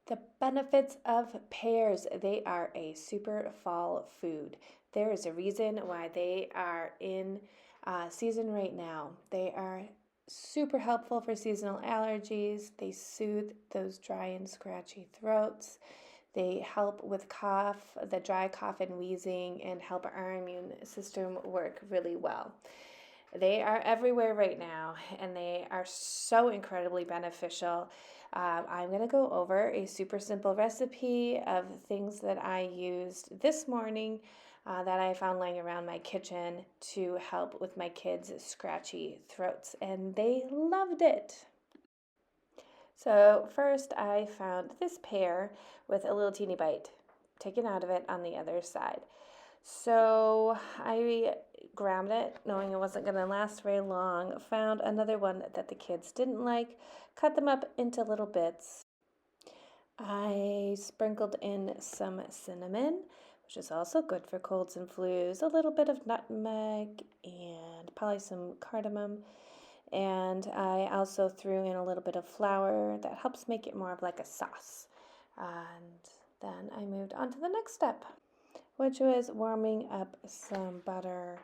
The benefits of pears. They are a super fall food. There is a reason why they are in season right now. They are super helpful for seasonal allergies. They soothe those dry and scratchy throats. They help with cough, the dry cough and wheezing, and help our immune system work really well. They are everywhere right now, and they are so incredibly beneficial. I'm going to go over a super simple recipe of things that I used this morning that I found laying around my kitchen to help with my kids' scratchy throats, and they loved it. So first I found this pear with a little teeny bite taken out of it on the other side. So I grabbed it knowing it wasn't going to last very long, found another one that the kids didn't like, cut them up into little bits. I sprinkled in some cinnamon, which is also good for colds and flus, a little bit of nutmeg, and probably some cardamom. And I also threw in a little bit of flour that helps make it more of like a sauce. And then I moved on to the next step, which was warming up some butter.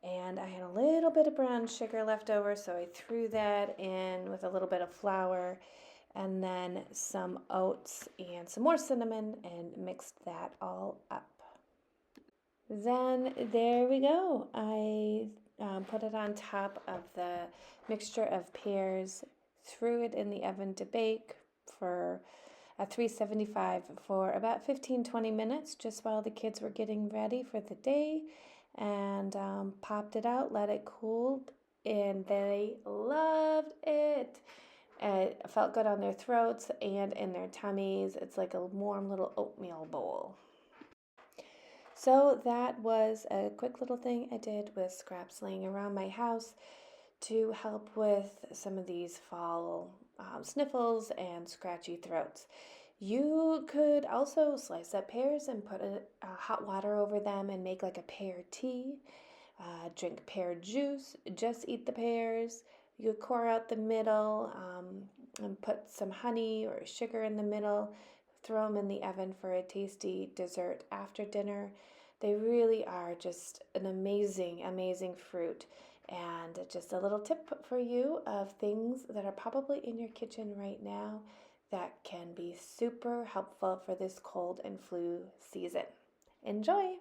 And I had a little bit of brown sugar left over, so I threw that in with a little bit of flour and then some oats and some more cinnamon and mixed that all up. Then there we go. I put it on top of the mixture of pears, threw it in the oven to bake for at 375 for about 15-20 minutes, just while the kids were getting ready for the day, and popped it out, let it cool, and they loved it. It felt good on their throats and in their tummies. It's like a warm little oatmeal bowl. So that was a quick little thing I did with scraps laying around my house to help with some of these fall sniffles and scratchy throats. You could also slice up pears and put hot water over them and make like a pear tea. Drink pear juice, just eat the pears. You could core out the middle and put some honey or sugar in the middle. Throw them in the oven for a tasty dessert after dinner. They really are just an amazing, amazing fruit. And just a little tip for you of things that are probably in your kitchen right now that can be super helpful for this cold and flu season. Enjoy!